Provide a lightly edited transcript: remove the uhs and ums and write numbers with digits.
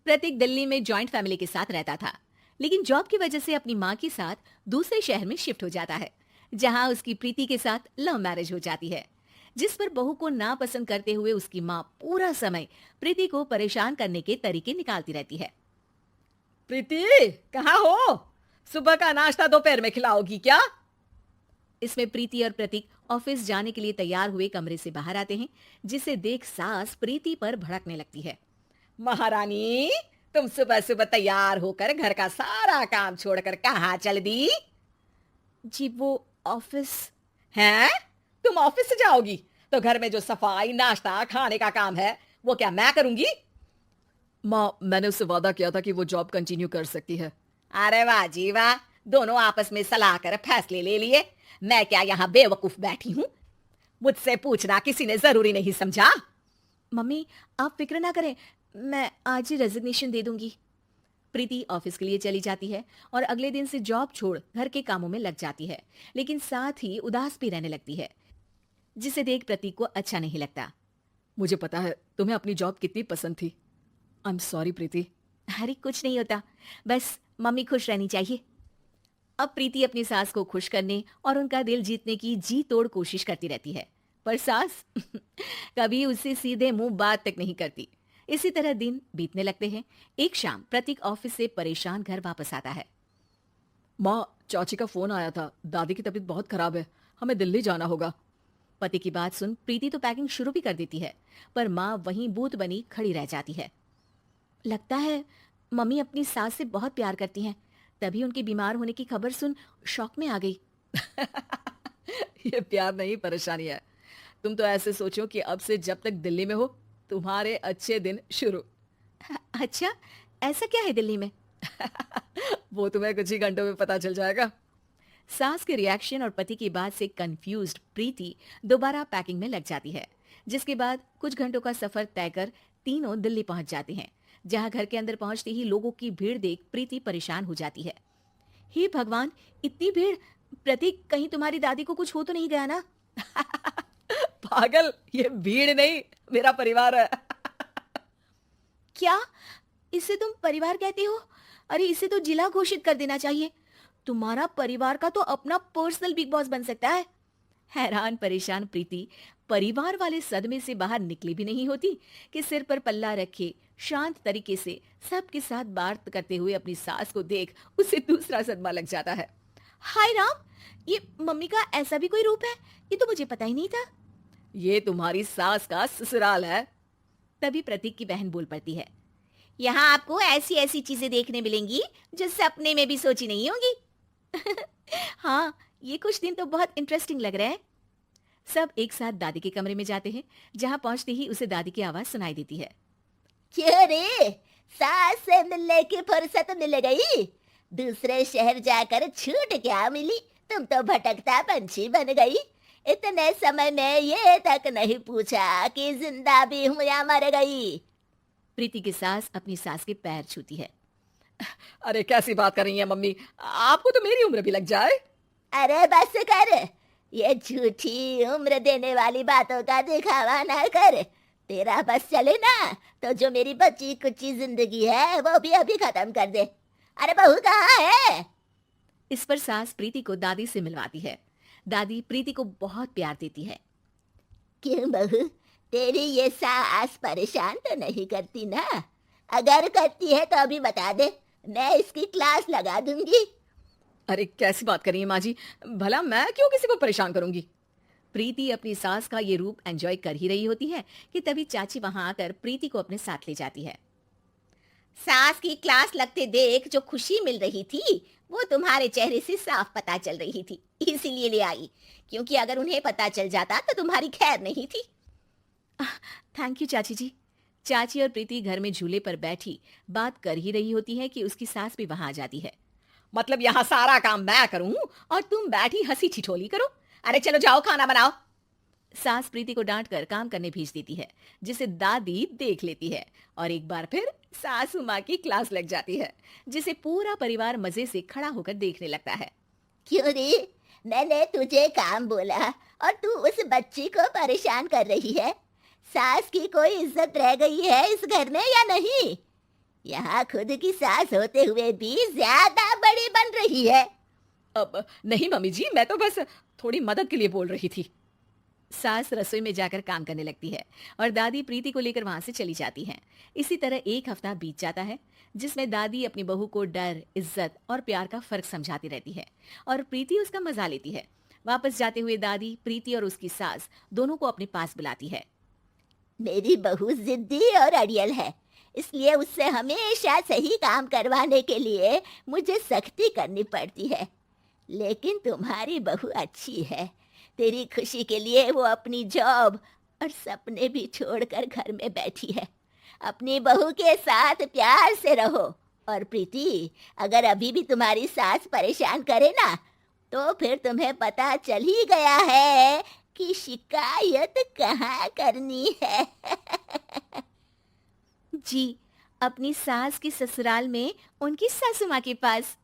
प्रतीक दिल्ली में joint family के साथ रहता था, लेकिन जॉब की वजह से अपनी माँ के साथ दूसरे शहर में शिफ्ट हो जाता है, जहाँ उसकी प्रीति के साथ लव मैरिज हो जाती है, जिस पर बहू को नापसंद करते हुए उसकी माँ पूरा समय प्रीति को परेशान करने के तरीके निकालती रहती है। प्रीति, कहाँ हो? सुबह का नाश्ता दोपहर में खिलाओगी क्या? इसमें प्रीति और प्रतीक ऑफिस जाने के लिए तैयार हुए कमरे से बाहर आते हैं, जिसे देख सास प्रीति पर भड़कने लगती है। महारानी, तुम सुबह सुबह तैयार होकर घर का सारा काम छोड़कर कहाँ चल दी? जी वो ऑफिस। हैं? तुम ऑफिस से जाओगी तो घर में जो सफाई, नाश्ता, खाने का काम है वो क्या मैं करूंगी? माँ, मैंने उससे वादा किया था कि वो जॉब कंटिन्यू कर सकती है। अरे वाह जी वाह, दोनों आपस में सलाह कर फैसले ले लिए। मैं क्या यहाँ बेवकूफ बैठी हूँ? मुझसे पूछना किसी ने जरूरी नहीं समझा? मम्मी, आप फिक्र ना करें, मैं आज ही रेजिग्नेशन दे दूंगी। प्रीति ऑफिस के लिए चली जाती है और अगले दिन से जॉब छोड़ घर के कामों में लग जाती है, लेकिन साथ ही उदास भी रहने लगती है, जिसे देख प्रतीक को अच्छा नहीं लगता। मुझे पता है तुम्हें अपनी जॉब कितनी पसंद थी। आई एम सॉरी प्रीति। अरे कुछ नहीं होता, बस मम्मी खुश रहनी चाहिए। अब प्रीति अपनी सास को खुश करने और उनका दिल जीतने की जी तोड़ कोशिश करती रहती है, पर सास कभी उससे सीधे मुंह बात तक नहीं करती। इसी तरह दिन बीतने लगते हैं। एक शाम प्रतीक ऑफिस से परेशान घर वापस आता है। माँ, चाची का फोन आया था, दादी की तबीयत बहुत खराब है, हमें दिल्ली जाना होगा। पति की बात सुन प्रीति तो पैकिंग शुरू भी कर देती है, पर माँ वहीं बूत बनी खड़ी रह जाती है। लगता है मम्मी अपनी सास से बहुत प्यार करती हैं, तभी उनकी बीमार होने की खबर सुन शॉक में आ गई। ये प्यार नहीं, परेशानी है। तुम तो ऐसे सोचो कि अब से जब तक दिल्ली में हो तुम्हारे अच्छे दिन शुरू। अच्छा, ऐसा क्या है दिल्ली में? वो तुम्हें कुछ ही घंटों में पता चल जाएगा। सास के रिएक्शन और पति की बात से कंफ्यूज्ड प्रीति दोबारा पैकिंग में लग जाती है, जिसके बाद कुछ घंटों का सफर तय कर तीनों दिल्ली पहुंच जाते हैं, जहां घर के अंदर पहुंचते ही लोगों की भीड़ देख प्रीति परेशान हो जाती है। हे भगवान, इतनी भीड़! प्रतीक, कहीं तुम्हारी दादी को कुछ हो तो नहीं गया ना? पागल, ये भीड़ नहीं, मेरा परिवार है। क्या? इसे तुम परिवार कहते हो? अरे इसे तो जिला घोषित कर देना चाहिए। तुम्हारा परिवार का तो अपना पर्सनल बिग बॉस बन सकता है। हैरान परेशान प्रीति परिवार वाले सदमे से बाहर निकली भी नहीं होती कि सिर पर पल्ला रखे शांत तरीके से सबके साथ बात करते हुए अपनी सास को देख उसे दूसरा सदमा लग जाता है। हाय राम, ये मम्मी का ऐसा भी कोई रूप है? ये तो मुझे पता ही नहीं था। ये तुम्हारी सास का ससुराल है। तभी प्रतीक की बहन बोल पड़ती है, यहाँ आपको ऐसी ऐसी चीजें देखने मिलेंगी जो सपने में भी सोची नहीं होंगी। हाँ, ये कुछ दिन तो बहुत इंटरेस्टिंग लग रहा है। सब एक साथ दादी के कमरे में जाते हैं, जहाँ पहुंचते ही उसे दादी की आवाज सुनाई देती है। क्यों रे, सास से मिलने की फुर्सत मिल गई? दूसरे शहर जाकर छूट क्या मिली? तुम तो भटकता पंछी बन गई। इतने समय में ये तक नहीं पूछा कि जिंदा भी हूं या मर गई। प्रीति की सास अपनी सास के पैर छूती है। अरे कैसी बात कर रही है मम्मी, आपको तो मेरी उम्र भी लग जाए। अरे बस कर, ये झूठी उम्र देने वाली बातों का दिखावा ना कर। तेरा बस चले ना तो जो मेरी बची कुची जिंदगी है वो भी अभी खत्म कर दे। अरे बहू कहाँ है? इस पर सास प्रीति को दादी से मिलवाती है। दादी प्रीति को बहुत प्यार देती है। क्यों बहू, तेरी ये सास परेशान तो नहीं करती ना? अगर करती है तो अभी बता दे, मैं इसकी क्लास लगा दूंगी। अरे कैसी बात कर रही है माँ जी, भला मैं क्यों किसी को परेशान करूंगी। प्रीति अपनी सास का ये रूप एंजॉय कर ही रही होती है कि तभी चाची वहां आकर प्रीति को अपने साथ ले जाती है। सास की क्लास लगते देख जो खुशी मिल रही थी वो तुम्हारे चेहरे से साफ पता चल रही थी, इसीलिए ले आई। क्योंकि अगर उन्हें पता चल जाता तो तुम्हारी खैर नहीं थी। थैंक यू चाची जी। चाची और प्रीति घर में झूले पर बैठी बात कर ही रही होती है कि उसकी सास भी वहां आ जाती है। मतलब यहाँ सारा काम मैं करूं और तुम बैठी हंसी ठिठोली करो? अरे चलो जाओ, खाना बनाओ। सास प्रीति को डांट कर काम करने भेज देती है, जिसे दादी देख लेती है और एक बार फिर सासू माँ की क्लास लग जाती है, जिसे पूरा परिवार मजे से खड़ा होकर देखने लगता है। क्यों रे, मैंने तुझे काम बोला और तू उस बच्ची को परेशान कर रही है। सास की कोई इज्जत रह गई है इस घर में या नहीं? यहाँ खुद की सास होते हुए भी ज्यादा बड़ी बन रही है। अब नहीं मम्मी जी, मैं तो बस थोड़ी मदद के लिए बोल रही थी। सास रसोई में जाकर काम करने लगती है और दादी प्रीति को लेकर वहां से चली जाती हैं। इसी तरह एक हफ्ता बीत जाता है जिसमें दादी अपनी बहू को डर, इज्जत और प्यार का फर्क समझाती रहती है और प्रीति उसका मजा लेती है। वापस जाते हुए दादी प्रीति और उसकी सास दोनों को अपने पास बुलाती है। मेरी बहू जिद्दी और अड़ियल है, इसलिए उससे हमेशा सही काम करवाने के लिए मुझे सख्ती करनी पड़ती है। लेकिन तुम्हारी बहू अच्छी है, तेरी खुशी के लिए वो अपनी जॉब और सपने भी छोड़कर घर में बैठी है। अपनी बहू के साथ प्यार से रहो। और प्रीति, अगर अभी भी तुम्हारी सास परेशान करे ना, तो फिर तुम्हें पता चल ही गया है कि शिकायत कहाँ करनी है। जी, अपनी सास की ससुराल में उनकी सासू माँ के पास।